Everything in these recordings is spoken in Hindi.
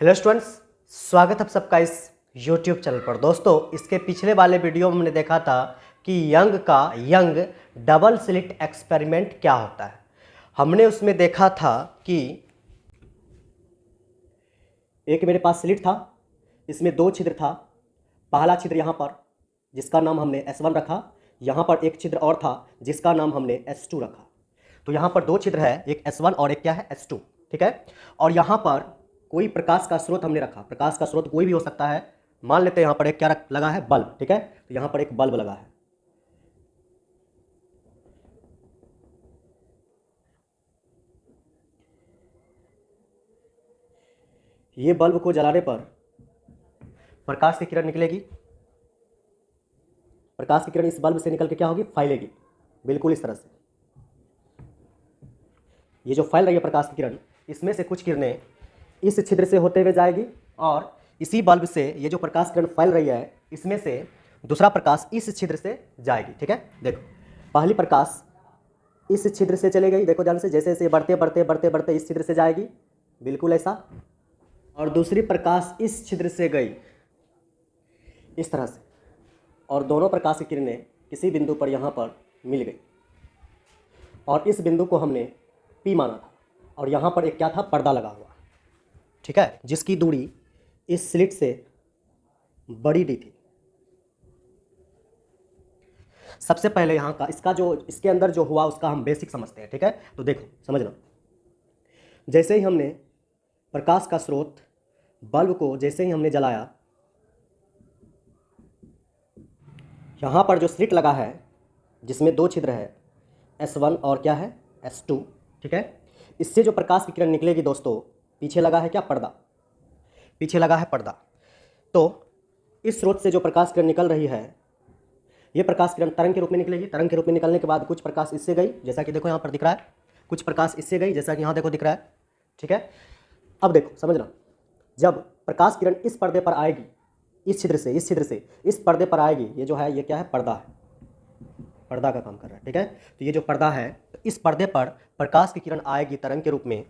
हेलो स्टूडेंट्स, स्वागत है आप सबका इस YouTube चैनल पर। दोस्तों, इसके पिछले वाले वीडियो में हमने देखा था कि यंग डबल स्लिट एक्सपेरिमेंट क्या होता है। हमने उसमें देखा था कि एक मेरे पास स्लिट था, इसमें दो छिद्र था। पहला छिद्र यहाँ पर जिसका नाम हमने S1 रखा, यहाँ पर एक छिद्र और था जिसका नाम हमने S2 रखा। तो यहाँ पर दो छिद्र है, एक S1 और एक क्या है S2, ठीक है। और यहाँ पर कोई प्रकाश का स्रोत हमने रखा। प्रकाश का स्रोत कोई भी हो सकता है। मान लेते हैं यहाँ पर एक क्या लगा है, बल्ब, ठीक है। तो यहाँ पर एक बल्ब लगा है। ये बल्ब को जलाने पर प्रकाश की किरण निकलेगी। प्रकाश की किरण इस बल्ब से निकल के क्या होगी, फैलेगी, बिल्कुल इस तरह से। ये जो फैल रही है प्रकाश की किरण, इसमें से कुछ किरणें इस छिद्र से होते हुए जाएगी और इसी बल्ब से ये जो प्रकाश किरण फैल रही है, इसमें से दूसरा प्रकाश इस छिद्र से जाएगी, ठीक है। देखो, पहली प्रकाश इस छिद्र से चले गई, देखो ध्यान से, जैसे जैसे बढ़ते बढ़ते बढ़ते बढ़ते इस छिद्र से जाएगी, बिल्कुल ऐसा। और दूसरी प्रकाश इस छिद्र से गई इस तरह से, और दोनों प्रकाश की किरणें किसी बिंदु पर यहाँ पर मिल गई और इस बिंदु को हमने P माना था। और यहाँ पर एक क्या था, पर्दा लगा हुआ, ठीक है, जिसकी दूरी इस स्लिट से बड़ी दी थी। सबसे पहले यहाँ का इसका जो इसके अंदर जो हुआ उसका हम बेसिक समझते हैं, ठीक है। तो देखो समझना, जैसे ही हमने प्रकाश का स्रोत बल्ब को जैसे ही हमने जलाया, यहाँ पर जो स्लिट लगा है जिसमें दो छिद्र है, S1 और क्या है, S2, ठीक है। इससे जो प्रकाश की किरण निकलेगी दोस्तों, पीछे लगा है क्या, पर्दा, पीछे लगा है पर्दा। तो इस स्रोत से जो प्रकाश किरण निकल रही है, ये प्रकाश किरण तरंग के रूप में निकलेगी। तरंग के रूप में निकलने के बाद कुछ प्रकाश इससे गई, जैसा कि देखो यहाँ पर दिख रहा है, कुछ प्रकाश इससे गई, जैसा कि यहाँ देखो दिख रहा है, ठीक है। अब देखो समझना, जब प्रकाश किरण इस पर्दे पर आएगी, इस छिद्र से इस पर्दे पर आएगी, ये जो है ये क्या है, पर्दा है, पर्दा का काम कर रहा है, ठीक है। तो ये जो पर्दा है, तो इस पर्दे पर प्रकाश की किरण आएगी तरंग के रूप में,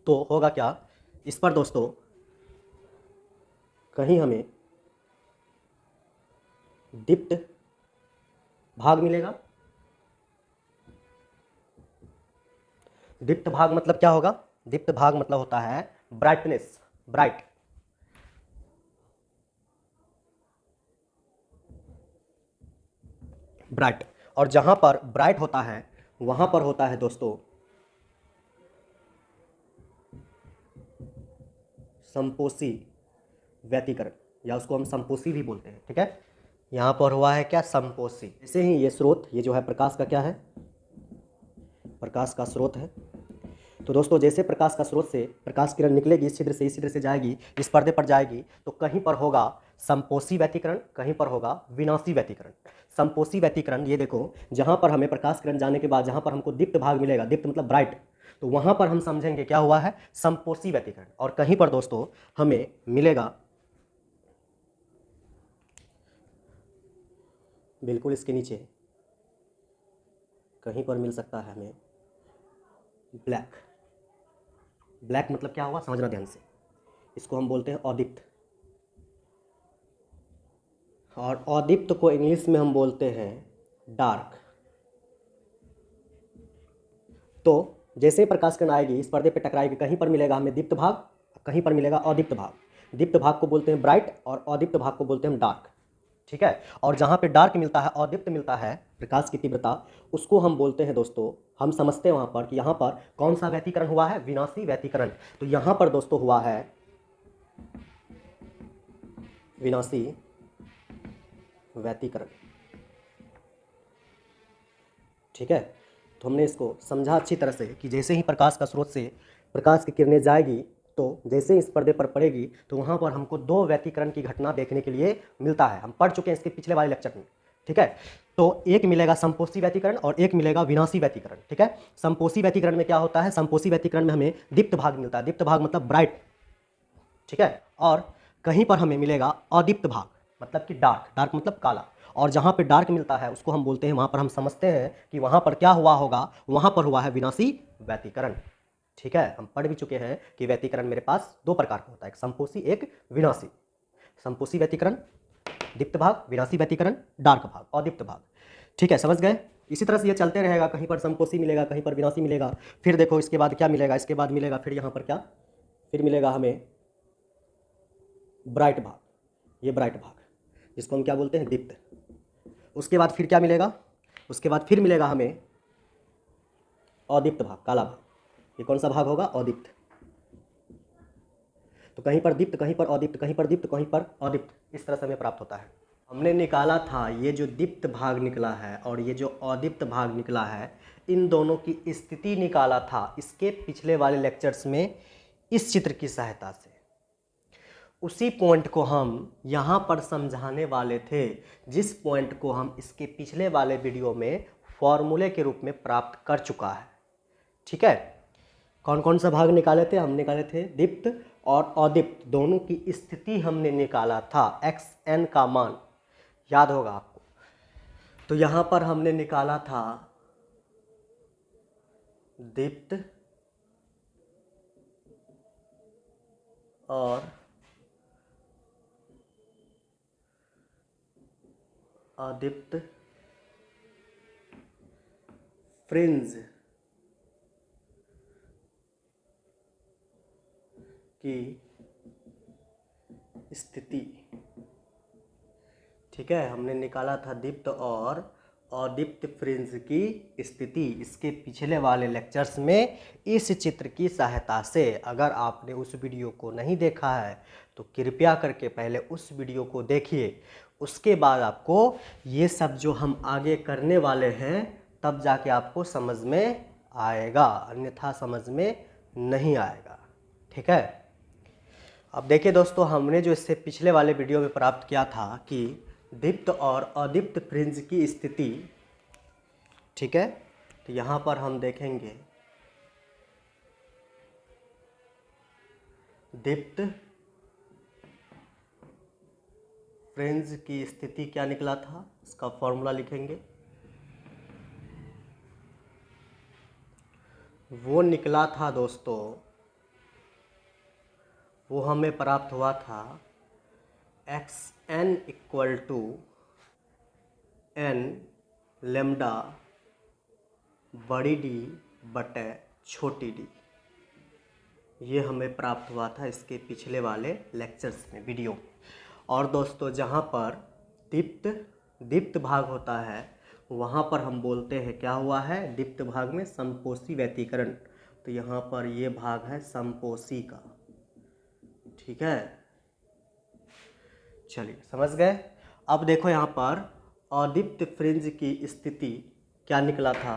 तो होगा क्या, इस पर दोस्तों कहीं हमें दीप्त भाग मिलेगा। दीप्त भाग मतलब क्या होगा, दीप्त भाग मतलब होता है ब्राइटनेस, ब्राइट। ब्राइट, और जहां पर ब्राइट होता है वहां पर होता है दोस्तों संपोषी व्यतिकरण, या उसको हम संपोषी भी बोलते हैं, ठीक है। यहाँ पर हुआ है क्या, संपोषी। ऐसे ही ये स्रोत, ये जो है प्रकाश का क्या है, प्रकाश का स्रोत है। तो दोस्तों जैसे प्रकाश का स्रोत से प्रकाश किरण निकलेगी, इस छिद्र से जाएगी, इस पर्दे पर जाएगी, तो कहीं पर होगा संपोषी व्यतिकरण, कहीं पर होगा विनाशी व्यतिकरण। संपोषी व्यतिकरण, ये देखो, जहाँ पर हमें प्रकाश किरण जाने के बाद जहाँ पर हमको दीप्त भाग मिलेगा, दीप्त मतलब ब्राइट, तो वहाँ पर हम समझेंगे क्या हुआ है, संपोषी व्यतिकरण। और कहीं पर दोस्तों हमें मिलेगा, बिल्कुल इसके नीचे कहीं पर मिल सकता है हमें ब्लैक। ब्लैक मतलब क्या हुआ, समझना ध्यान से, इसको हम बोलते हैं अदीप्त, और अदीप्त को इंग्लिश में हम बोलते हैं डार्क। तो जैसे प्रकाश किरण आएगी, इस पर्दे पे टकराएगी, कहीं पर मिलेगा हमें दीप्त भाग, कहीं पर मिलेगा अदीप्त भाग। दीप्त भाग को बोलते हैं ब्राइट और अदीप्त भाग को बोलते हैं हम डार्क, ठीक है। और जहाँ पे डार्क मिलता है, अदीप्त मिलता है, प्रकाश की तीव्रता, उसको हम बोलते हैं दोस्तों, हम समझते हैं वहाँ पर कि यहाँ पर कौन सा व्यतिकरण हुआ है, विनाशी व्यतिकरण। तो यहाँ पर दोस्तों हुआ है विनाशी व्यतिकरण, ठीक है। तो हमने इसको समझा अच्छी तरह से कि जैसे ही प्रकाश का स्रोत से प्रकाश की किरणें जाएगी, तो जैसे ही इस पर्दे पर पड़ेगी, तो वहाँ पर हमको दो व्यतिकरण की घटना देखने के लिए मिलता है। हम पढ़ चुके हैं इसके पिछले वाले लेक्चर में, ठीक है। तो एक मिलेगा संपोषी व्यतिकरण और एक मिलेगा विनाशी व्यतिकरण, ठीक है। संपोषी व्यतिकरण में क्या होता है, संपोषी व्यतिकरण में हमें दीप्त भाग मिलता है, दीप्त भाग मतलब ब्राइट, ठीक है। और कहीं पर हमें मिलेगा अदीप्त भाग मतलब कि डार्क, डार्क मतलब काला। और जहाँ पे डार्क मिलता है उसको हम बोलते हैं, वहाँ पर हम समझते हैं कि वहाँ पर क्या हुआ होगा, वहाँ पर हुआ है विनाशी व्यतिकरण। ठीक है, हम पढ़ भी चुके हैं कि व्यतिकरण मेरे पास दो प्रकार का होता है, एक संपोषी एक विनाशी। संपोषी व्यतिकरण दीप्त भाग, विनाशी व्यतिकरण डार्क भाग, अदीप्त भाग। ठीक है, समझ गए। इसी तरह से ये चलते रहेगा, कहीं पर संपोषी मिलेगा, कहीं पर विनाशी मिलेगा। फिर देखो इसके बाद क्या मिलेगा, इसके बाद मिलेगा फिर यहाँ पर क्या, फिर मिलेगा हमें ब्राइट भाग, ये ब्राइट भाग जिसको हम क्या बोलते हैं, दीप्त। उसके बाद फिर क्या मिलेगा, उसके बाद फिर मिलेगा हमें अदीप्त भाग, काला भाग। ये कौन सा भाग होगा, अदीप्त। तो कहीं पर दीप्त, कहीं पर अदीप्त, कहीं पर दीप्त, कहीं पर अदीप्त, इस तरह से हमें प्राप्त होता है। हमने निकाला था ये जो दीप्त भाग निकला है और ये जो अदीप्त भाग निकला है, इन दोनों की स्थिति निकाला था इसके पिछले वाले लेक्चर्स में इस चित्र की सहायता से। उसी पॉइंट को हम यहाँ पर समझाने वाले थे, जिस पॉइंट को हम इसके पिछले वाले वीडियो में फॉर्मूले के रूप में प्राप्त कर चुका है। ठीक है, कौन कौन सा भाग निकाले थे, हम निकाले थे दीप्त और अदीप्त, दोनों की स्थिति हमने निकाला था, xn का मान याद होगा आपको। तो यहाँ पर हमने निकाला था दीप्त और अदीप्त फ्रिंज की स्थिति। ठीक है, हमने निकाला था दीप्त और अदीप्त फ्रिंज की स्थिति इसके पिछले वाले लेक्चर्स में इस चित्र की सहायता से। अगर आपने उस वीडियो को नहीं देखा है तो कृपया करके पहले उस वीडियो को देखिए, उसके बाद आपको ये सब जो हम आगे करने वाले हैं तब जाके आपको समझ में आएगा, अन्यथा समझ में नहीं आएगा। ठीक है, अब देखिए दोस्तों, हमने जो इससे पिछले वाले वीडियो में प्राप्त किया था कि दीप्त और अदीप्त फ्रिंज की स्थिति। ठीक है, तो यहाँ पर हम देखेंगे दीप्त फ्रिंज की स्थिति क्या निकला था, इसका फॉर्मूला लिखेंगे। वो निकला था दोस्तों, वो हमें प्राप्त हुआ था xn equal to n lambda बड़ी डी बटे छोटी डी। ये हमें प्राप्त हुआ था इसके पिछले वाले लेक्चर्स में, वीडियो। और दोस्तों, जहाँ पर दीप्त भाग होता है वहाँ पर हम बोलते हैं क्या हुआ है, दीप्त भाग में संपोषी व्यतिकरण। तो यहाँ पर ये भाग है संपोषी का। ठीक है, चलिए समझ गए। अब देखो यहाँ पर अदीप्त फ्रिंज की स्थिति क्या निकला था,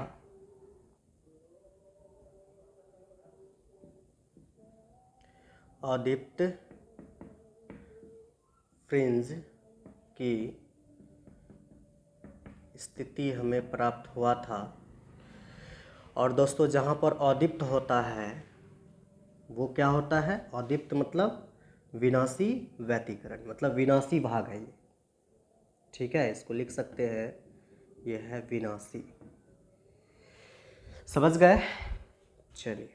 अदीप्त फ्रिंज की स्थिति हमें प्राप्त हुआ था। और दोस्तों, जहाँ पर अदीप्त होता है वो क्या होता है, अदीप्त मतलब विनाशी व्यतिकरण, मतलब विनाशी भाग है ये। ठीक है, इसको लिख सकते हैं, ये है विनाशी। समझ गए। चलिए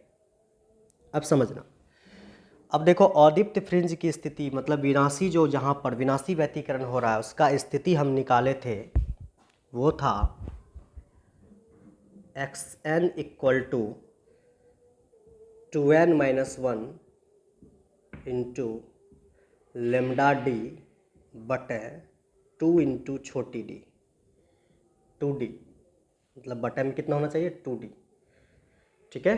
अब समझना। अब देखो, अदीप्त फ्रिंज की स्थिति मतलब विनाशी, जो जहाँ पर विनाशी व्यतिकरण हो रहा है उसका स्थिति हम निकाले थे, वो था xn equal to 2n-1 into lambda D बटे 2 इंटू छोटी डी, 2d, मतलब बटे में कितना होना चाहिए, 2d। ठीक है,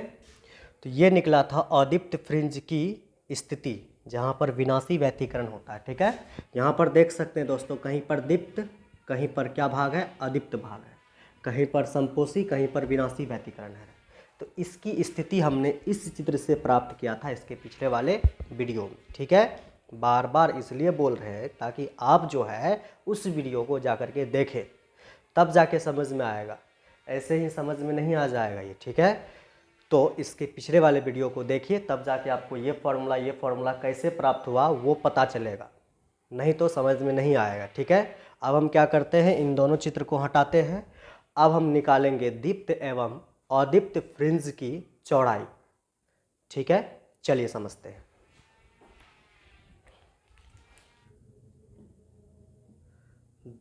तो ये निकला था अदीप्त फ्रिंज की स्थिति जहाँ पर विनाशी व्यतिकरण होता है। ठीक है, यहाँ पर देख सकते हैं दोस्तों, कहीं पर दीप्त, कहीं पर क्या भाग है, अदीप्त भाग है, कहीं पर संपोषी, कहीं पर विनाशी व्यतिकरण है। तो इसकी स्थिति हमने इस चित्र से प्राप्त किया था इसके पिछले वाले वीडियो में। ठीक है, बार बार इसलिए बोल रहे हैं ताकि आप जो है उस वीडियो को जा कर के देखें, तब जाके समझ में आएगा, ऐसे ही समझ में नहीं आ जाएगा ये। ठीक है, तो इसके पिछले वाले वीडियो को देखिए, तब जाके आपको ये फॉर्मूला कैसे प्राप्त हुआ वो पता चलेगा, नहीं तो समझ में नहीं आएगा। ठीक है, अब हम क्या करते हैं, इन दोनों चित्र को हटाते हैं। अब हम निकालेंगे दीप्त एवं अदीप्त फ्रिंज की चौड़ाई। ठीक है, चलिए समझते हैं।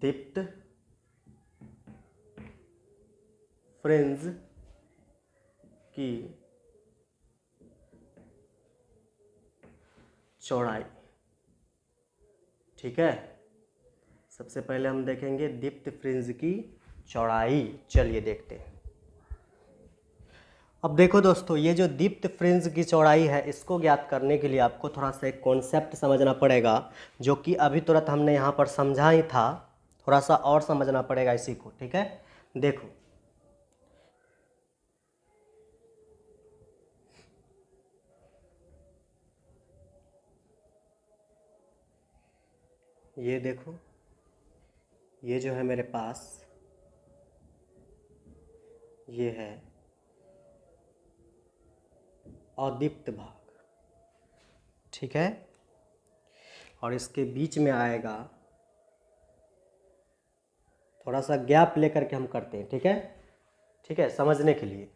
दीप्त फ्रिंज की चौड़ाई। ठीक है, सबसे पहले हम देखेंगे दीप्त फ्रिंज की चौड़ाई। चलिए देखते हैं। अब देखो दोस्तों, ये जो दीप्त फ्रिंज की चौड़ाई है, इसको ज्ञात करने के लिए आपको थोड़ा सा एक कॉन्सेप्ट समझना पड़ेगा, जो कि अभी तुरंत हमने यहाँ पर समझा ही था। थोड़ा सा और समझना पड़ेगा इसी को। ठीक है, देखो ये देखो, ये जो है मेरे पास, ये है अदीप्त भाग। ठीक है, और इसके बीच में आएगा, थोड़ा सा गैप लेकर के हम करते हैं। ठीक है, ठीक है, समझने के लिए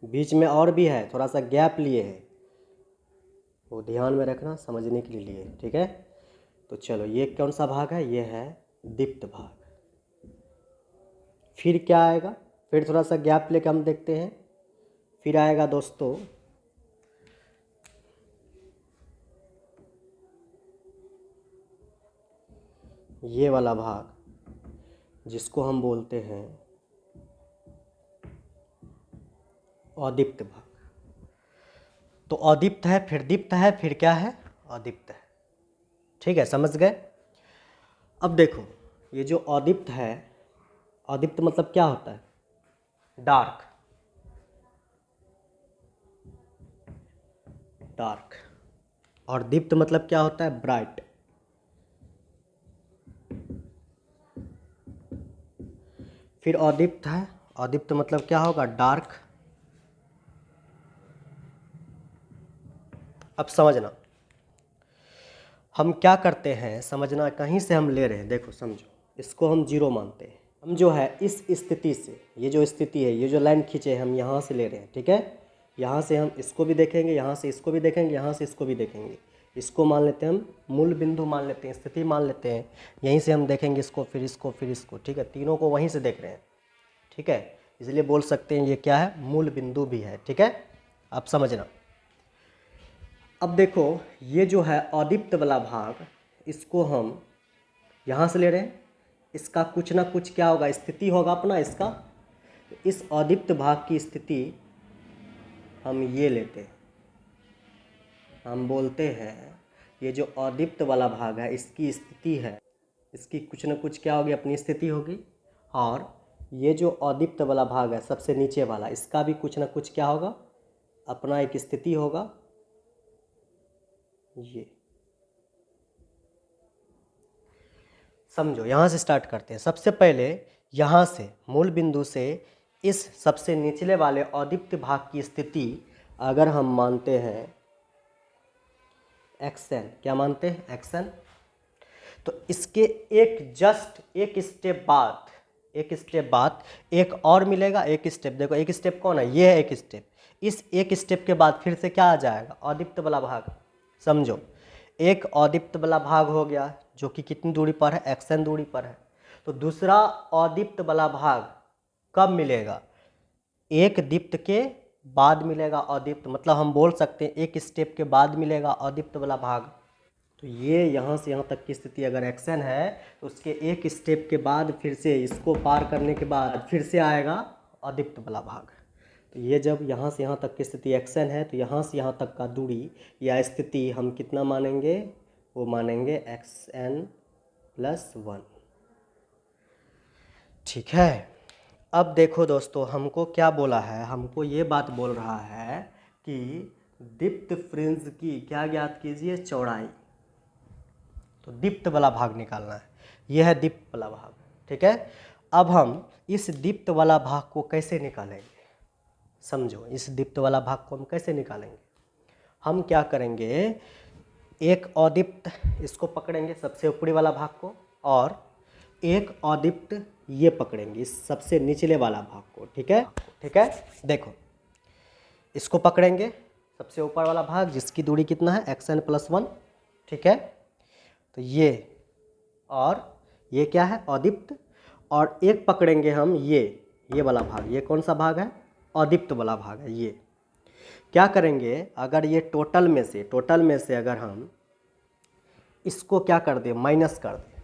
बीच में और भी है, थोड़ा सा गैप लिए है, वो ध्यान में रखना, समझने के लिए। ठीक है, तो चलो, ये कौन सा भाग है? ये है दीप्त भाग। फिर क्या आएगा? फिर थोड़ा सा गैप लेकर हम देखते हैं। फिर आएगा दोस्तों ये वाला भाग, जिसको हम बोलते हैं अदीप्त भाग। तो अदीप्त है, फिर दीप्त है, फिर क्या है? अदीप्त है। ठीक है, समझ गए? अब देखो, ये जो अदीप्त है, अदीप्त मतलब क्या होता है? Dark, dark. और दीप्त मतलब क्या होता है? ब्राइट। फिर अदीप्त है, अदीप्त मतलब क्या होगा? डार्क। अब समझना, हम क्या करते हैं, समझना, कहीं से हम ले रहे हैं। देखो समझो, इसको हम जीरो मानते हैं। हम जो है इस स्थिति से, ये जो स्थिति है, ये जो लाइन खींचे हम यहाँ से ले रहे हैं। ठीक है, यहाँ से हम इसको भी देखेंगे, यहाँ से इसको भी देखेंगे, यहाँ से इसको भी देखेंगे। इसको मान लेते हैं हम मूल बिंदु मान लेते हैं, स्थिति मान लेते हैं। यहीं से हम देखेंगे इसको, फिर इसको, फिर इसको। ठीक है, तीनों को वहीं से देख रहे हैं। ठीक है, इसलिए बोल सकते हैं ये क्या है? मूल बिंदु भी है। ठीक है, आप समझना। अब देखो, ये जो है अदीप्त वाला भाग, इसको हम यहाँ से ले रहे हैं। इसका कुछ ना कुछ क्या होगा? स्थिति होगा अपना इसका। इस अदीप्त भाग की स्थिति हम ये लेते हैं, हम बोलते हैं ये जो अदीप्त वाला भाग है, इसकी स्थिति है, इसकी कुछ ना कुछ क्या होगी? अपनी स्थिति होगी। और ये जो अदीप्त वाला भाग है, सबसे नीचे वाला, इसका भी कुछ ना कुछ क्या होगा? अपना एक स्थिति होगा। ये समझो, यहाँ से स्टार्ट करते हैं। सबसे पहले यहाँ से, मूल बिंदु से इस सबसे निचले वाले अदीप्त भाग की स्थिति अगर हम मानते हैं xn, क्या मानते हैं? xn। तो इसके एक स्टेप बाद एक और मिलेगा। एक स्टेप, देखो एक स्टेप कौन है? ये है एक स्टेप। इस एक स्टेप के बाद फिर से क्या आ जाएगा? अदीप्त वाला भाग। समझो, एक अदीप्त वाला भाग हो गया, जो कि कितनी दूरी पर है? xn दूरी पर है। तो दूसरा अदीप्त वाला भाग कब मिलेगा? एक दीप्त के बाद मिलेगा अदीप्त, मतलब हम बोल सकते हैं एक स्टेप के बाद मिलेगा अदीप्त वाला भाग। तो ये यहाँ से यहाँ तक की स्थिति अगर xn है, तो उसके एक स्टेप के बाद फिर से इसको पार करने के बाद फिर से आएगा अदीप्त वाला भाग। तो ये जब यहाँ से यहाँ तक की स्थिति xn है, तो यहाँ से यहाँ तक का दूरी या स्थिति हम कितना मानेंगे? वो मानेंगे xn+1। ठीक है, अब देखो दोस्तों, हमको क्या बोला है? हमको ये बात बोल रहा है कि दीप्त फ्रिंज की क्या ज्ञात कीजिए? चौड़ाई। तो दीप्त वाला भाग निकालना है। यह है दीप्त वाला भाग। ठीक है, अब हम इस दीप्त वाला भाग को कैसे निकालेंगे? समझो, इस दीप्त वाला भाग को हम कैसे निकालेंगे? हम क्या करेंगे? एक अदीप्त इसको पकड़ेंगे, सबसे ऊपरी वाला भाग को, और एक अदीप्त ये पकड़ेंगे, इस सबसे निचले वाला भाग को। ठीक है, ठीक है, देखो इसको पकड़ेंगे, सबसे ऊपर वाला भाग जिसकी दूरी कितना है xn+1, ठीक है। तो ये और ये क्या है अदीप्त, और एक पकड़ेंगे हम ये वाला भाग, ये कौन सा भाग है अदीप्त वाला भाग है। ये क्या करेंगे, अगर ये टोटल में से अगर हम इसको क्या कर दें माइनस कर दें,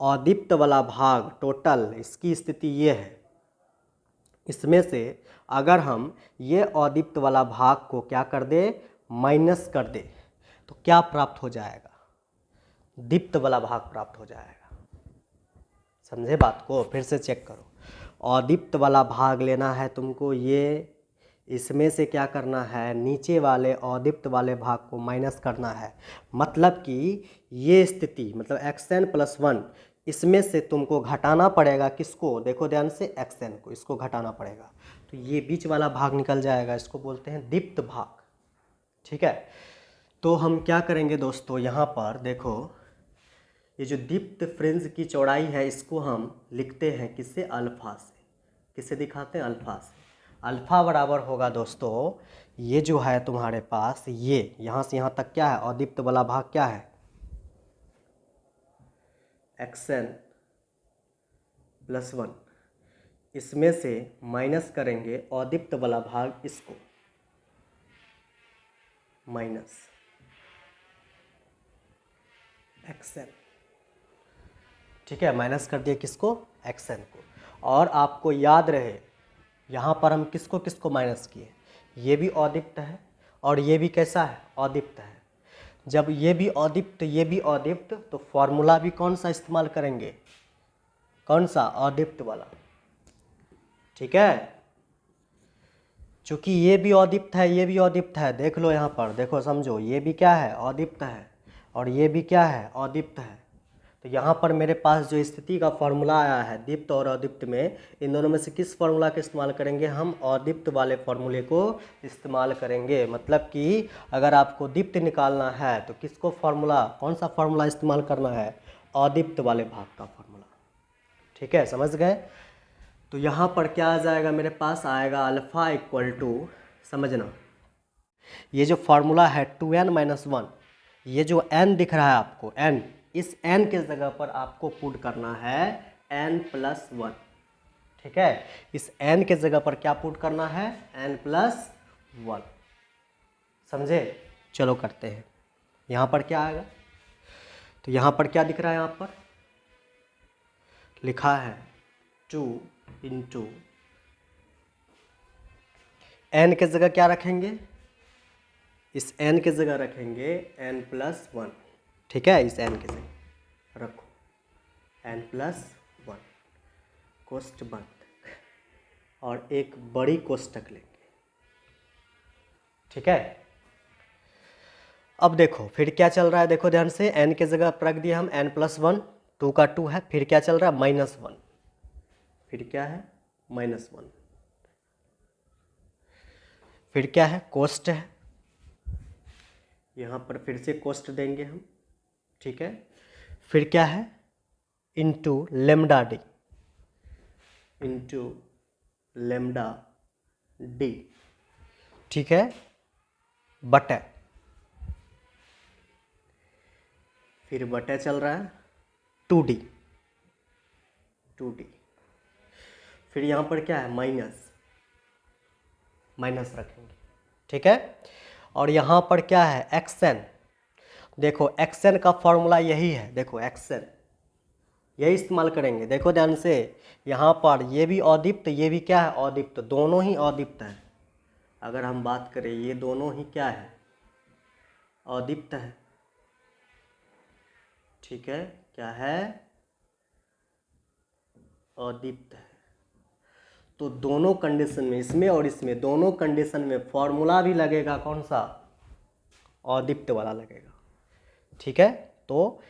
अदीप्त वाला भाग टोटल इसकी स्थिति ये है, इसमें से अगर हम ये अदीप्त वाला भाग को क्या कर दे माइनस कर दे तो क्या प्राप्त हो जाएगा, दीप्त वाला भाग प्राप्त हो जाएगा। समझे बात को, फिर से चेक करो। अदीप्त वाला भाग लेना है तुमको, ये इसमें से क्या करना है नीचे वाले अदीप्त वाले भाग को माइनस करना है। मतलब कि ये स्थिति मतलब xn+1 इसमें से तुमको घटाना पड़ेगा किसको, देखो ध्यान से xn को, इसको घटाना पड़ेगा तो ये बीच वाला भाग निकल जाएगा, इसको बोलते हैं दीप्त भाग, ठीक है। तो हम क्या करेंगे दोस्तों, यहाँ पर देखो ये जो दीप्त फ्रिंज की चौड़ाई है इसको हम लिखते हैं किससे, अल्फा से। किससे दिखाते हैं, अल्फा से। अल्फा बराबर होगा दोस्तों, ये जो है तुम्हारे पास ये यहाँ से यहाँ तक क्या है अदीप्त वाला भाग क्या है xn+1, इसमें से माइनस करेंगे अदीप्त वाला भाग, इसको माइनस xn, ठीक है। माइनस कर दिए किसको, xn को। और आपको याद रहे यहाँ पर हम किसको किसको माइनस किए, ये भी अदीप्त है और ये भी कैसा है अदीप्त है। जब ये भी अदीप्त ये भी अदीप्त तो फॉर्मूला भी कौन सा इस्तेमाल करेंगे, कौन सा अदीप्त वाला, ठीक है। चूँकि ये भी अदीप्त है ये भी अदीप्त है, देख लो यहाँ पर देखो समझो, ये भी क्या है अदीप्त है और ये भी क्या है अदीप्त है। तो यहाँ पर मेरे पास जो स्थिति का फॉर्मूला आया है दीप्त और अदीप्त में, इन दोनों में से किस फॉर्मूला का इस्तेमाल करेंगे, हम अदीप्त वाले फॉर्मूले को इस्तेमाल करेंगे। मतलब कि अगर आपको दीप्त निकालना है तो किसको फॉर्मूला, कौन सा फॉर्मूला इस्तेमाल करना है, अदीप्त वाले भाग का फॉर्मूला, ठीक है, समझ गए। तो यहाँ पर क्या आ जाएगा, मेरे पास आएगा अल्फ़ा इक्वल टू, समझना ये जो फॉर्मूला है 2n-1, ये जो n दिख रहा है आपको n, इस n के जगह पर आपको पुट करना है n+1, ठीक है। इस n के जगह पर क्या पुट करना है n+1, समझे। चलो करते हैं, यहाँ पर क्या आएगा, तो यहाँ पर क्या दिख रहा है, यहाँ पर लिखा है 2 × n के जगह क्या रखेंगे, इस n के जगह रखेंगे n+1, ठीक है। इस n के जगह रखो n+1, कोष्ठ बंद, और एक बड़ी कोष्ठक लेंगे, ठीक है। अब देखो फिर क्या चल रहा है, देखो ध्यान से, n के जगह पर रख दिया हम n+1, 2 का 2 है, फिर क्या चल रहा है -1, फिर क्या है -1, फिर क्या है कोष्ठ है, यहाँ पर फिर से कोष्ठ देंगे हम, ठीक है। फिर क्या है इंटू लेमडा डी, ठीक है, बटे, फिर बटे चल रहा है 2d, फिर यहाँ पर क्या है माइनस रखेंगे, ठीक है। और यहाँ पर क्या है xn, देखो xn का फॉर्मूला यही है, देखो xn यही इस्तेमाल करेंगे। देखो ध्यान से, यहाँ पर ये भी अदीप्त ये भी क्या है अदीप्त, दोनों ही अदीप्त है। अगर हम बात करें ये दोनों ही क्या है अदीप्त है, ठीक है, क्या है अदीप्त है। तो दोनों कंडीशन में, इसमें और इसमें, दोनों कंडीशन में फॉर्मूला भी लगेगा कौन सा अदीप्त वाला लगेगा, ठीक है। तो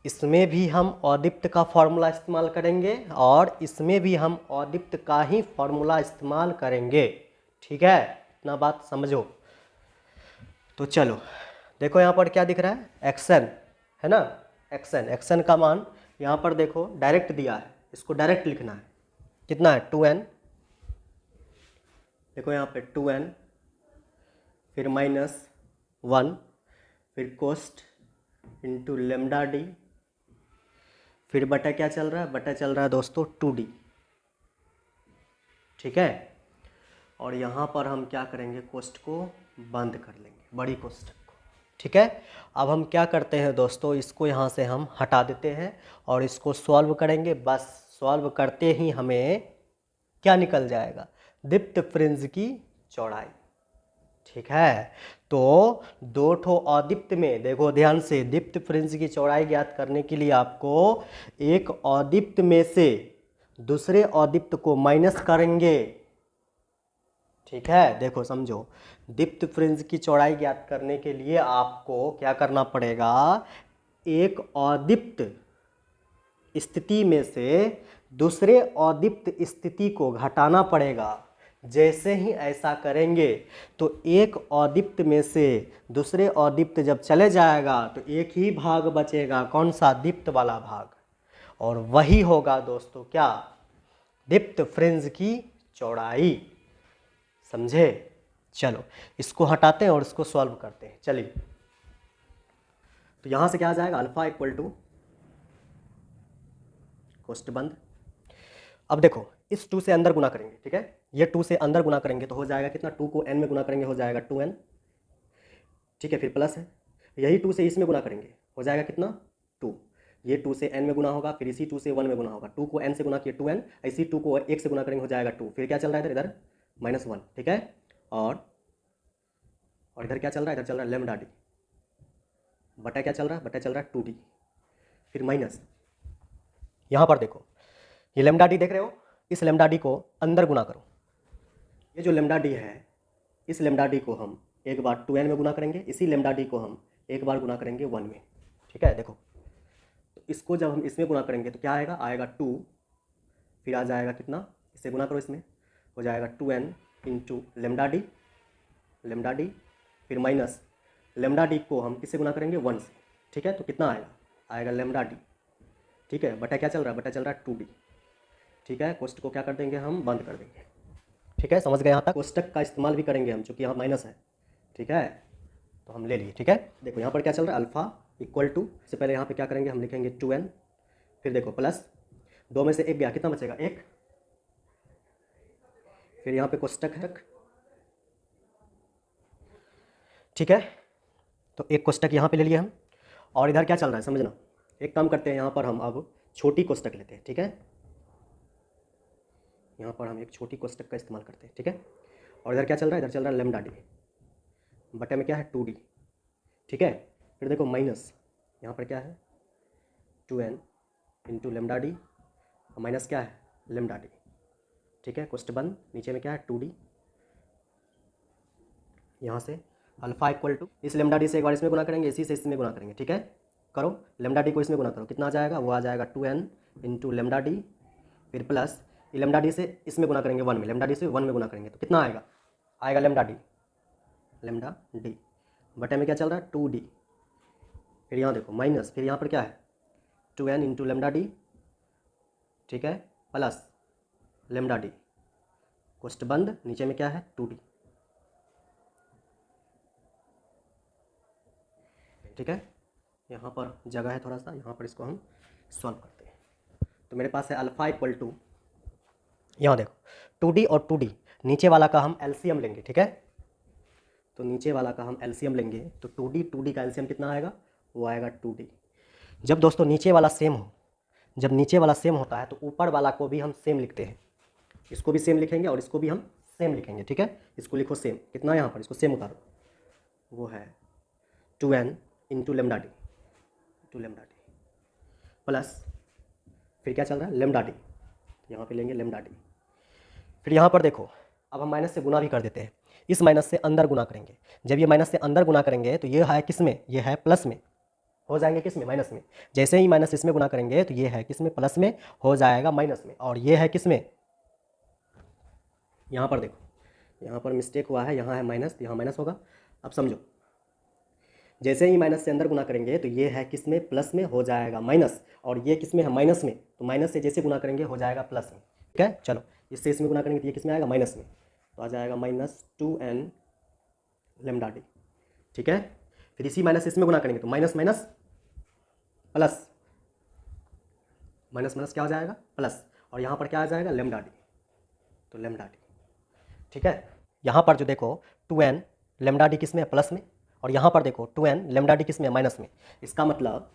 इसमें भी हम अदीप्त का फॉर्मूला इस्तेमाल करेंगे और इसमें भी हम अदीप्त का ही फॉर्मूला इस्तेमाल करेंगे, ठीक है। इतना बात समझो। तो चलो देखो यहाँ पर क्या दिख रहा है xn, है ना, xn का मान यहाँ पर देखो डायरेक्ट दिया है, इसको डायरेक्ट लिखना है, कितना है 2n, देखो यहाँ पे 2n फिर -1, फिर कोस्ट इंटू लेमडा डी, फिर बटा क्या चल रहा है, बटा चल रहा है दोस्तों 2D। ठीक है, और यहाँ पर हम क्या करेंगे, कोष्ट को बंद कर लेंगे, बड़ी कोष्टक को। ठीक है, अब हम क्या करते हैं दोस्तों, इसको यहाँ से हम हटा देते हैं और इसको सॉल्व करेंगे। बस सॉल्व करते ही हमें क्या निकल जाएगा, दीप्त फ्रिंज की चौड़ाई। ठीक है, तो दो ठो अदीप्त में देखो ध्यान से, दीप्त फ्रिंज की चौड़ाई ज्ञात करने के लिए आपको एक अदीप्त में से दूसरे अदीप्त को माइनस करेंगे। ठीक है, देखो समझो, दीप्त फ्रिंज की चौड़ाई ज्ञात करने के लिए आपको क्या करना पड़ेगा, एक अदीप्त स्थिति में से दूसरे अदीप्त स्थिति को घटाना पड़ेगा। जैसे ही ऐसा करेंगे तो एक अदीप्त में से दूसरे अदीप्त जब चले जाएगा तो एक ही भाग बचेगा, कौन सा, दीप्त वाला भाग, और वही होगा दोस्तों क्या, दीप्त फ्रिंज की चौड़ाई। समझे? चलो इसको हटाते हैं और इसको सॉल्व करते हैं। चलिए, तो यहां से क्या आ जाएगा, अल्फा इक्वल टू कोष्ट बंद। अब देखो इस 2 से अंदर गुना करेंगे। ठीक है, ये 2 से अंदर गुना करेंगे तो हो जाएगा कितना, 2 को n में गुना करेंगे हो जाएगा 2n। ठीक है, फिर प्लस है, यही 2 से इसमें गुना करेंगे हो जाएगा कितना, 2। ये 2 से n में गुना होगा, फिर इसी 2 से 1 में गुना होगा, 2 को n से गुना किया 2n, इसी 2 को 1 से गुना करेंगे हो जाएगा 2। फिर क्या चल रहा है इधर, -1। ठीक है, और इधर क्या चल रहा है, इधर चल रहा है लेमडा डी, बटा क्या चल रहा है, बटा चल रहा है 2d, फिर माइनस। यहाँ पर देखो ये लेमडा डी देख रहे हो, इस लेमडा डी को अंदर गुना करो। ये जो लेमडा डी है, इस लेमडा डी को हम एक बार 2n में गुना करेंगे, इसी लेमडा डी को हम एक बार गुना करेंगे 1 में। ठीक है, देखो तो इसको जब हम इसमें गुना करेंगे तो क्या आएगा, आएगा 2, फिर आ जाएगा कितना, इससे गुना करो, इसमें हो जाएगा 2n इंटू लेमडा डी, फिर माइनस लेमडा डी को हम किससे गुना करेंगे, 1 से। ठीक है, तो कितना आएगा, आएगा लेमडा डी। ठीक है, बटा क्या चल रहा है, बटा चल रहा है 2d। ठीक है, कोष्टक को क्या कर देंगे, हम बंद कर देंगे। ठीक है, समझ गए यहाँ तक। कोष्टक का इस्तेमाल भी करेंगे हम, चूँकि यहाँ माइनस है। ठीक है, तो हम ले लिए। ठीक है, देखो यहाँ पर क्या चल रहा है, अल्फा इक्वल टू, से पहले यहाँ पे क्या करेंगे, हम लिखेंगे 2n, फिर देखो प्लस 2 में से 1 गया, कितना बचेगा, 1, फिर यहाँ पे कोष्टक है। ठीक है, तो एक कोष्टक यहाँ पे ले लिया हम, और इधर क्या चल रहा है समझना। एक काम करते हैं, यहाँ पर हम अब छोटी कोष्टक लेते हैं। ठीक है, यहाँ पर हम एक छोटी कोष्टक का इस्तेमाल करते हैं। ठीक है, और इधर क्या चल रहा है, इधर चल रहा है लेमडा डी, बटे में क्या है 2d। ठीक है, फिर देखो माइनस, यहाँ पर क्या है 2n into lambda D, minus क्या है लेमडा डी। ठीक है, कोष्टक बंद, नीचे में क्या है 2d, यहाँ से अल्फा इक्वल टू, इस लेमडा डी से एक बार इसमें गुना करेंगे, इसी से इसमें गुना करेंगे। ठीक है, करो, लेमडा डी को इसमें गुना करो, कितना आ जाएगा, वो आ जाएगा 2n इंटू लेमडा डी, फिर प्लस लेमडा डी से इसमें गुना करेंगे 1 में, लेमडा डी से 1 में गुना करेंगे तो कितना आएगा, आएगा लेमडा डी, बटे में क्या चल रहा है 2d, फिर यहाँ देखो माइनस, फिर यहाँ पर क्या है 2n इंटू लेमडा डी। ठीक है, प्लस लेमडा डी, कोष्टक बंद, नीचे में क्या है 2d। ठीक है, यहाँ पर जगह है थोड़ा सा, यहाँ पर इसको हम सॉल्व करते हैं। तो मेरे पास है अल्फा इक्वल टू, यहाँ देखो 2d और 2d, नीचे वाला का हम एलसीएम लेंगे। ठीक है, तो नीचे वाला का हम एलसीएम लेंगे तो 2d का एलसीएम कितना आएगा, वो आएगा 2d। जब दोस्तों नीचे वाला सेम हो, जब नीचे वाला सेम होता है तो ऊपर वाला को भी हम सेम लिखते हैं, इसको भी सेम लिखेंगे और इसको भी हम सेम लिखेंगे। ठीक है, इसको लिखो सेम, कितना यहाँ पर, इसको सेम उतारो, वो है 2n into lambda D, plus फिर क्या चल रहा है लेमडा डी, यहाँ पे लेंगे लेमडा डी। फिर यहाँ पर देखो अब हम माइनस से गुना भी कर देते हैं, इस माइनस से अंदर गुना करेंगे। जब ये माइनस से अंदर गुना करेंगे तो ये है किस में, ये है प्लस में, हो जाएंगे किस में, माइनस में। जैसे ही माइनस इसमें गुना करेंगे तो ये है किस में, प्लस में, हो जाएगा माइनस में, और ये है किस में, यहाँ पर देखो यहाँ पर मिस्टेक हुआ है, यहाँ है माइनस, यहाँ माइनस होगा। अब समझो, जैसे ही माइनस से अंदर गुना करेंगे तो ये है किस में, प्लस में, हो जाएगा माइनस, और ये किस में है, माइनस में, तो माइनस से जैसे गुना करेंगे हो जाएगा प्लस में। ठीक है, चलो इससे इसमें गुना करेंगे तो ये किस में आएगा, माइनस में, तो आ जाएगा -2n लेमडा डी, ठीक है। फिर इसी माइनस इसमें गुना करेंगे तो minus minus plus, minus minus क्या हो जाएगा प्लस, और यहाँ पर क्या आ जाएगा लेमडा डी, तो लेमडा डी, ठीक है। यहाँ पर जो देखो 2n लेमडा डी किस में है प्लस में, और यहाँ पर देखो 2n लेमडा डी किस में है माइनस में। इसका मतलब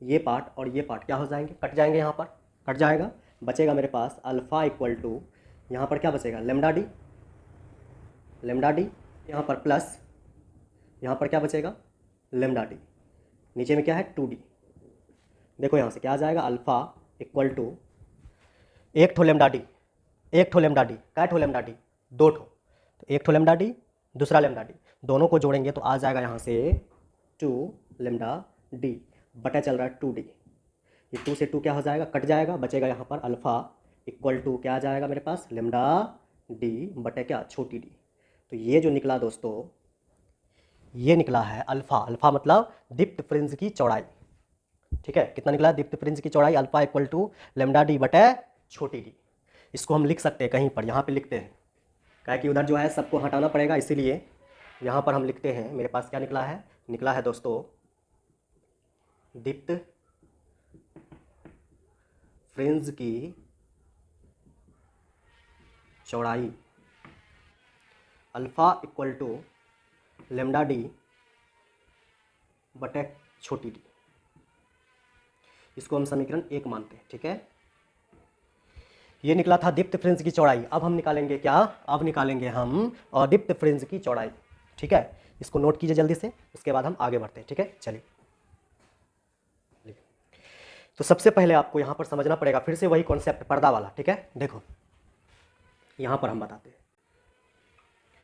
ये पार्ट और ये पार्ट क्या हो जाएंगे, कट जाएंगे, यहाँ पर कट जाएगा, बचेगा मेरे पास अल्फ़ा इक्वल टू, यहाँ पर क्या बचेगा लेमडा डी, लेमडा डी, यहाँ पर प्लस, यहाँ पर क्या बचेगा लेमडा डी, नीचे में क्या है 2d। देखो यहाँ से क्या आ जाएगा अल्फ़ा इक्वल टू एक ठो लेमडा डी, एक ठो लेमडा डी, क्या ठो लेमडा डी, दो ठो, तो एक ठो लेमडा डी दूसरा लेमडा डी, दोनों को जोड़ेंगे तो आ जाएगा यहाँ से 2 लेमडा डी बटा चल रहा है 2d। ये 2 से 2 क्या हो जाएगा कट जाएगा, बचेगा यहाँ पर अल्फ़ा इक्वल टू क्या आ जाएगा मेरे पास लेमडा डी बटे क्या छोटी डी। तो ये जो निकला दोस्तों, ये निकला है अल्फ़ा, अल्फ़ा मतलब दीप्त फ्रिंज की चौड़ाई, ठीक है। कितना निकला दीप्त फ्रिंज की चौड़ाई alpha equal to lambda D बटे छोटी डी। इसको हम लिख सकते हैं कहीं पर, यहाँ पे लिखते हैं, क्या कि उधर जो है सबको हटाना पड़ेगा, इसीलिए यहाँ पर हम लिखते हैं। मेरे पास क्या निकला है दोस्तों दीप्त फ्रिंज की चौड़ाई alpha equal to lambda D बटे छोटी डी। इसको हम समीकरण 1 मानते हैं, ठीक है। ये निकला था दीप्त फ्रिंज की चौड़ाई। अब हम निकालेंगे क्या, अब निकालेंगे हम अदीप्त फ्रिंज की चौड़ाई, ठीक है। इसको नोट कीजिए जल्दी से, उसके बाद हम आगे बढ़ते हैं, ठीक है। चलिए, तो सबसे पहले आपको यहाँ पर समझना पड़ेगा फिर से वही कॉन्सेप्ट पर्दा वाला, ठीक है। देखो यहाँ पर हम बताते हैं,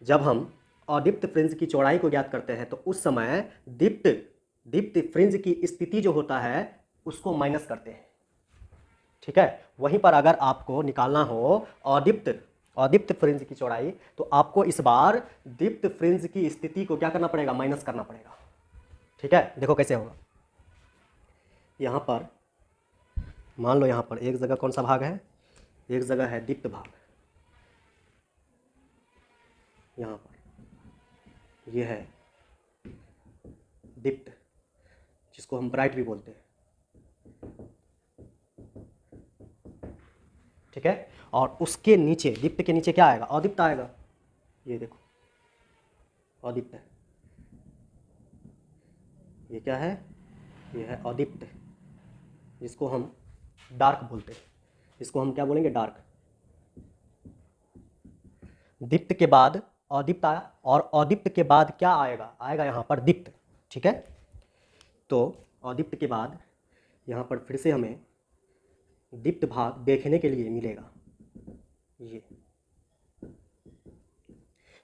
जब हम अदीप्त फ्रिंज की चौड़ाई को ज्ञात करते हैं तो उस समय दीप्त फ्रिंज की स्थिति जो होता है उसको माइनस करते हैं, ठीक है। वहीं पर अगर आपको निकालना हो अदीप्त फ्रिंज की चौड़ाई, तो आपको इस बार दीप्त फ्रिंज की स्थिति को क्या करना पड़ेगा, माइनस करना पड़ेगा, ठीक है। देखो कैसे होगा, यहाँ पर मान लो यहाँ पर एक जगह कौन सा भाग है, एक जगह है दीप्त भाग, यहाँ पर ये है दीप्त, जिसको हम ब्राइट भी बोलते हैं, ठीक है। और उसके नीचे दीप्त के नीचे क्या आएगा, अदीप्त आएगा। ये देखो अदीप्त है, ये क्या है, ये है अदीप्त, जिसको हम डार्क बोलते हैं, इसको हम क्या बोलेंगे डार्क। दीप्त के बाद अदीप्त आया, और अदीप्त के बाद क्या आएगा, आएगा यहाँ पर दीप्त, ठीक है। तो अदीप्त के बाद यहाँ पर फिर से हमें दीप्त भाग देखने के लिए मिलेगा, ये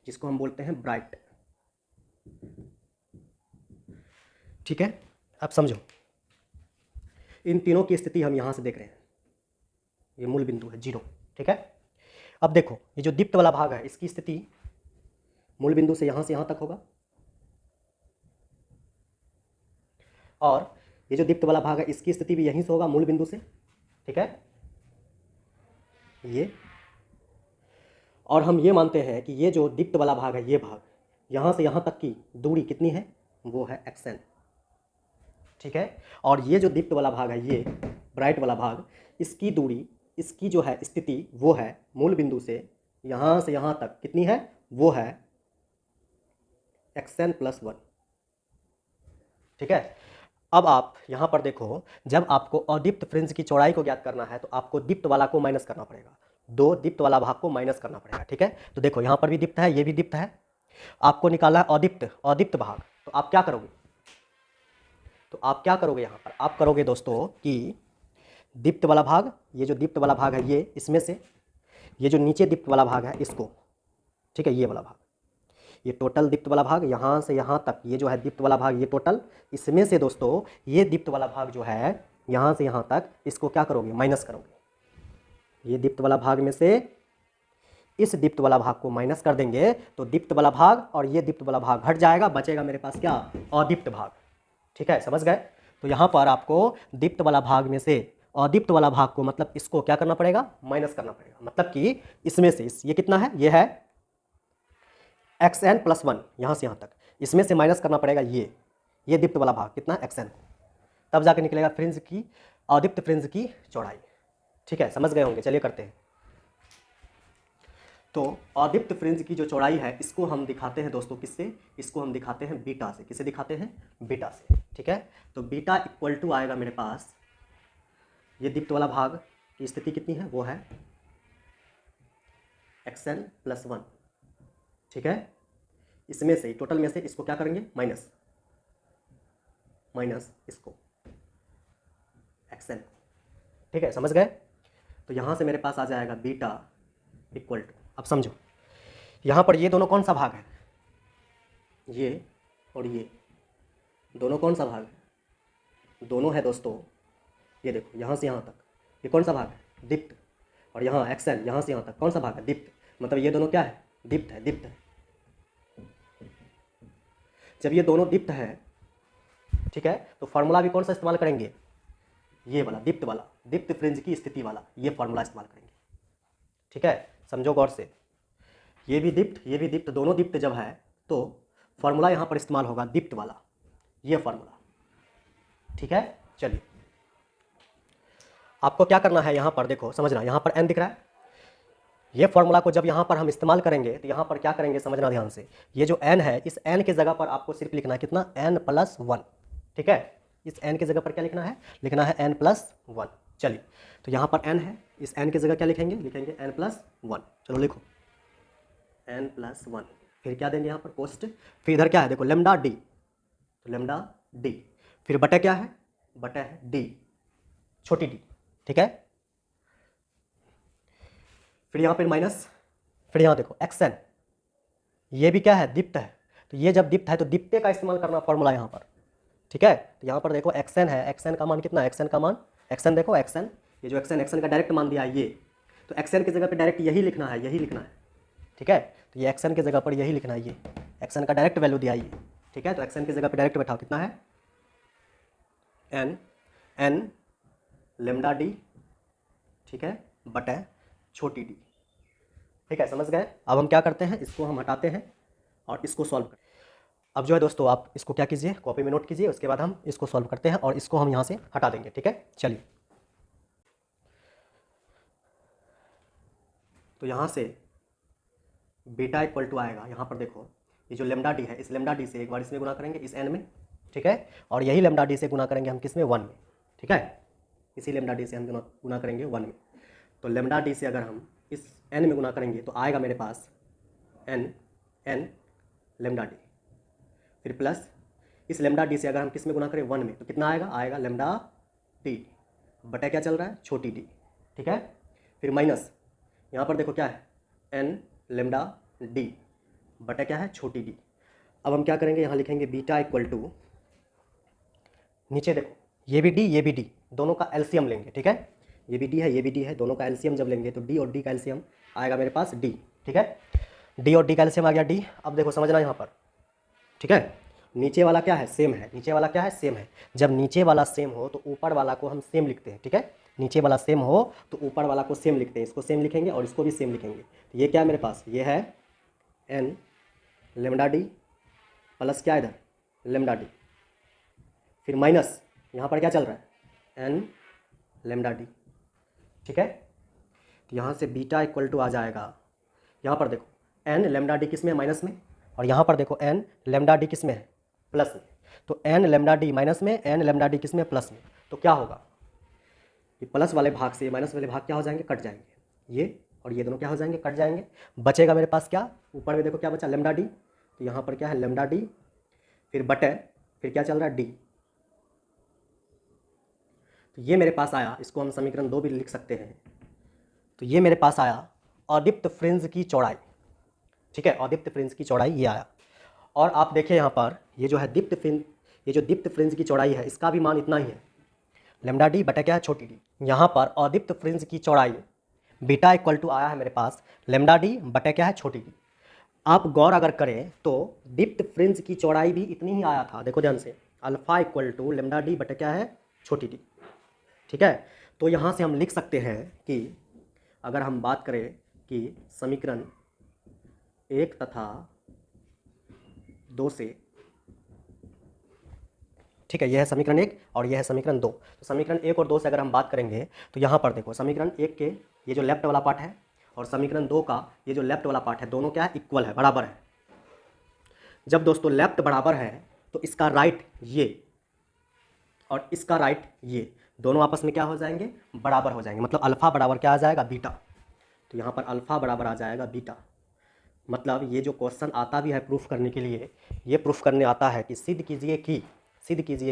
जिसको हम बोलते हैं ब्राइट, ठीक है। अब समझो, इन तीनों की स्थिति हम यहाँ से देख रहे हैं, ये मूल बिंदु है 0, ठीक है। अब देखो ये जो दीप्त वाला भाग है इसकी स्थिति मूल बिंदु से यहाँ तक होगा, और ये जो दीप्त वाला भाग है इसकी स्थिति भी यहीं से होगा मूल बिंदु से, ठीक है। ये, और हम ये मानते हैं कि ये जो दीप्त वाला भाग है, ये भाग यहाँ से यहाँ तक की दूरी कितनी है, वो है xn, ठीक है। और ये जो दीप्त वाला भाग है, ये ब्राइट वाला भाग, इसकी दूरी, इसकी जो है स्थिति वो है मूल बिंदु से यहाँ तक कितनी है, वो है xn+1, ठीक है। अब आप यहाँ पर देखो, जब आपको अदीप्त फ्रिंज की चौड़ाई को ज्ञात करना है तो आपको दीप्त वाला को माइनस करना पड़ेगा, दो दीप्त वाला भाग को माइनस करना पड़ेगा, ठीक है। तो देखो यहाँ पर भी दीप्त है, ये भी दीप्त है, आपको निकाला है अदीप्त भाग, तो आप क्या करोगे, यहाँ पर आप करोगे दोस्तों कि दीप्त वाला भाग, ये जो दीप्त वाला भाग है ये, इसमें से ये जो नीचे दीप्त वाला भाग है इसको, ठीक है, ये वाला भाग, ये टोटल दीप्त वाला भाग यहाँ से यहाँ तक, ये जो है दीप्त वाला भाग, ये टोटल, इसमें से दोस्तों ये दीप्त वाला भाग जो है यहाँ से यहाँ तक, इसको क्या करोगे, माइनस करोगे। ये दीप्त वाला भाग में से इस दीप्त वाला भाग को माइनस कर देंगे तो दीप्त वाला भाग और ये दीप्त वाला भाग हट जाएगा, बचेगा मेरे पास क्या, अदीप्त भाग, ठीक है, समझ गए। तो यहाँ पर आपको दीप्त वाला भाग में से अदीप्त वाला भाग को, मतलब इसको क्या करना पड़ेगा, माइनस करना पड़ेगा। मतलब कि इसमें से ये कितना है, ये है xn प्लस 1 यहाँ से यहाँ तक, इसमें से माइनस करना पड़ेगा ये दीप्त वाला भाग कितना xn, तब जाके निकलेगा फ्रिंज की, अदीप्त फ्रिंज की चौड़ाई। ठीक है, समझ गए होंगे। चलिए करते हैं। तो अदीप्त फ्रिंज की जो चौड़ाई है इसको हम दिखाते हैं दोस्तों किससे, इसको हम दिखाते हैं बीटा से। किसे दिखाते हैं? बीटा से। ठीक है, तो बीटा इक्वल टू आएगा मेरे पास, ये दीप्त वाला भाग की स्थिति कितनी है, वो है xn प्लस 1। ठीक है, इसमें से टोटल में से इसको क्या करेंगे, माइनस इसको xn। ठीक है, समझ गए। तो यहाँ से मेरे पास आ जाएगा बीटा इक्वल टू, अब समझो यहाँ पर ये दोनों कौन सा भाग है, ये और ये दोनों कौन सा भाग है, दोनों है दोस्तों, ये देखो यहाँ से यहाँ तक ये कौन सा भाग है, दीप्त। और यहाँ xn यहाँ से यहाँ तक कौन सा भाग है, दीप्त। मतलब ये दोनों क्या है, दीप्त है, दीप्त है। जब ये दोनों दीप्त है, ठीक है, तो फार्मूला भी कौन सा इस्तेमाल करेंगे, ये वाला दीप्त वाला, दीप्त फ्रिंज की स्थिति वाला, ये फार्मूला इस्तेमाल करेंगे। ठीक है, समझो गौर से, ये भी दीप्त दोनों दीप्त जब है तो फार्मूला यहाँ पर इस्तेमाल होगा दीप्त वाला, ये फार्मूला। ठीक है, चलिए आपको क्या करना है, यहाँ पर देखो समझना, यहाँ पर n दिख रहा है, ये फार्मूला को जब यहाँ पर हम इस्तेमाल करेंगे तो यहाँ पर क्या करेंगे समझना ध्यान से, ये जो n है इस n के जगह पर आपको सिर्फ लिखना है कितना, n प्लस 1। ठीक है, इस n के जगह पर क्या लिखना है, n प्लस 1। चलिए, तो यहाँ पर n है, इस n की जगह क्या लिखेंगे, n प्लस 1। चलो लिखो n प्लस 1, फिर क्या देंगे यहाँ पर पोस्ट, फिर इधर क्या है देखो लेमडा डी, तो लेमडा डी, फिर बटे क्या है, बटे है डी, छोटी डी। ठीक है, फिर यहाँ पर माइनस, फिर यहाँ देखो xn, ये भी क्या है, दीप्त है, तो ये जब दीप्त है तो दीप्ते का इस्तेमाल करना फॉर्मूला यहाँ पर। ठीक है, तो यहाँ पर देखो xn है, xn का मान कितना है, xn का मान, xn देखो xn, ये जो xn का डायरेक्ट मान दिया है ये, तो xn की जगह पे डायरेक्ट यही लिखना है, यही लिखना है। ठीक है, तो ये xn की जगह पर यही लिखना है, ये xn का डायरेक्ट वैल्यू दिया ये। ठीक है, तो xn की जगह पे डायरेक्ट बैठाओ, कितना है, n लेमडा डी, ठीक है, बटा छोटी डी। ठीक है, समझ गए। अब हम क्या करते हैं, इसको हम हटाते हैं और इसको सॉल्व करते हैं। अब जो है दोस्तों आप इसको क्या कीजिए, कॉपी में नोट कीजिए, उसके बाद हम इसको सॉल्व करते हैं और इसको हम यहाँ से हटा देंगे। ठीक है, चलिए, तो यहाँ से बीटा इक्वल टू आएगा, यहाँ पर देखो ये जो लेमडा डी है, इस लेमडा डी से एक बार इसमें गुना करेंगे, इस n में। ठीक है, और यही लेमडा डी से गुना करेंगे हम किस में, 1 में। ठीक है, इसी लेमडा डी से हम गुना करेंगे 1 में। तो लेमडा डी से अगर हम इस n में गुना करेंगे तो आएगा मेरे पास n लेमडा डी, फिर प्लस इस लेमडा डी से अगर हम किस में गुना करें, 1 में, तो कितना आएगा लेमडा डी बटा क्या चल रहा है, छोटी डी। ठीक है, फिर माइनस यहाँ पर देखो क्या है, n लेमडा डी बटा क्या है, छोटी डी। अब हम क्या करेंगे, यहाँ लिखेंगे बीटा इक्वल टू, नीचे देखो ये भी डी, दोनों का एलसीएम लेंगे। ठीक है, ये भी डी है, ये भी डी है, दोनों का एलसीएम जब लेंगे तो डी और डी का एलसीएम आएगा मेरे पास डी। ठीक है, डी और डी का एलसीएम आ गया डी। अब देखो समझना यहाँ पर, ठीक है, नीचे वाला क्या है, सेम है, नीचे वाला क्या है, सेम है। जब नीचे वाला सेम हो तो ऊपर वाला को हम सेम लिखते हैं। ठीक है, नीचे वाला सेम हो तो ऊपर वाला को सेम लिखते हैं, इसको सेम लिखेंगे और इसको भी सेम लिखेंगे। तो ये क्या है मेरे पास, ये है n लेमडा डी प्लस क्या इधर, लेमडा डी, फिर माइनस यहाँ पर क्या चल रहा है, n लेमडा डी। ठीक है, तो यहाँ से बीटा इक्वल टू आ जाएगा, यहाँ पर देखो n लेमडा डी किस में है, माइनस में, और यहाँ पर देखो n लेमडा डी किस में है, प्लस में। तो n लेमडा डी माइनस में, n लेमडा डी किस में, प्लस में। तो क्या होगा, ये प्लस वाले भाग से माइनस वाले भाग क्या हो जाएंगे, कट जाएंगे, ये और ये दोनों क्या हो जाएंगे, कट जाएंगे। बचेगा मेरे पास क्या, ऊपर में देखो क्या बचा, लेमडा डी, तो यहाँ पर क्या है, लेमडा डी, फिर बटे, फिर क्या चल रहा है, डी। तो ये मेरे पास आया, इसको हम समीकरण 2 भी लिख सकते हैं। तो ये मेरे पास आया अदीप्त फ्रिंज की चौड़ाई। ठीक है, अदीप्त फ्रिंज की चौड़ाई ये आया। और आप देखिए यहाँ पर ये जो है दीप्त फ्रिंज, ये जो दीप्त फ्रिंज की चौड़ाई है इसका भी मान इतना ही है, लेमडा डी बटा क्या है, छोटी डी। यहाँ पर अदीप्त फ्रिंज की चौड़ाई बीटा इक्वल टू आया है मेरे पास लेमडा डी बटा क्या है, छोटी डी। आप गौर अगर करें तो दीप्त फ्रिंज की चौड़ाई भी इतनी ही आया था, देखो ध्यान से, alpha equal to lambda D बटा क्या है, छोटी डी। ठीक है, तो यहाँ से हम लिख सकते हैं कि अगर हम बात करें कि समीकरण 1 तथा 2 से, ठीक है, यह है समीकरण 1 और यह है समीकरण 2। तो समीकरण 1 और 2 से अगर हम बात करेंगे तो यहाँ पर देखो समीकरण 1 के ये जो लेफ्ट वाला पार्ट है और समीकरण 2 का ये जो लेफ्ट वाला पार्ट है, दोनों क्या है, इक्वल है, बराबर है। जब दोस्तों लेफ्ट बराबर है तो इसका राइट ये और इसका राइट ये दोनों आपस में क्या हो जाएंगे, बराबर हो जाएंगे। मतलब अल्फा बराबर क्या आ जाएगा, बीटा। तो यहाँ पर अल्फा बराबर आ जाएगा बीटा। मतलब ये जो क्वेश्चन आता भी है प्रूफ करने के लिए, ये प्रूफ करने आता है कि सिद्ध कीजिए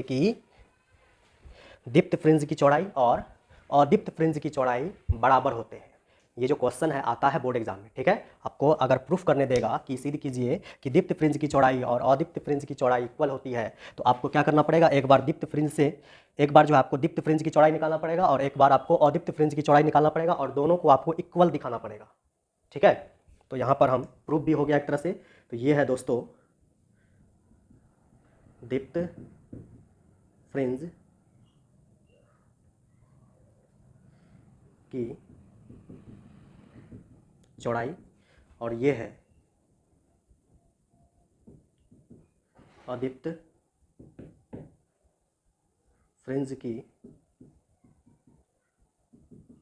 कि दीप्त फ्रिंज की चौड़ाई और अदीप्त फ्रिंज की चौड़ाई बराबर होते हैं। ये जो क्वेश्चन है आता है बोर्ड एग्जाम में, ठीक है। आपको अगर प्रूफ करने देगा कि सिद्ध कीजिए कि दीप्त फ्रिंज की चौड़ाई और अदीप्त फ्रिंज की चौड़ाई इक्वल होती है, तो आपको क्या करना पड़ेगा, एक बार जो है आपको दीप्त फ्रिंज की चौड़ाई निकालना पड़ेगा और एक बार आपको अदीप्त फ्रिंज की चौड़ाई निकालना पड़ेगा और दोनों को आपको इक्वल दिखाना पड़ेगा, ठीक है। तो यहाँ पर हम प्रूफ भी हो गया एक तरह से। तो ये है दोस्तों दीप्त फ्रिंज की चौड़ाई और ये है अदीप्त फ्रिंज की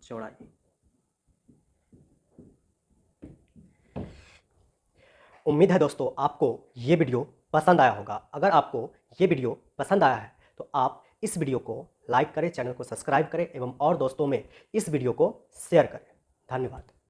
चौड़ाई। उम्मीद है दोस्तों आपको ये वीडियो पसंद आया होगा। अगर आपको ये वीडियो पसंद आया है तो आप इस वीडियो को लाइक करें, चैनल को सब्सक्राइब करें एवं और दोस्तों में इस वीडियो को शेयर करें। धन्यवाद।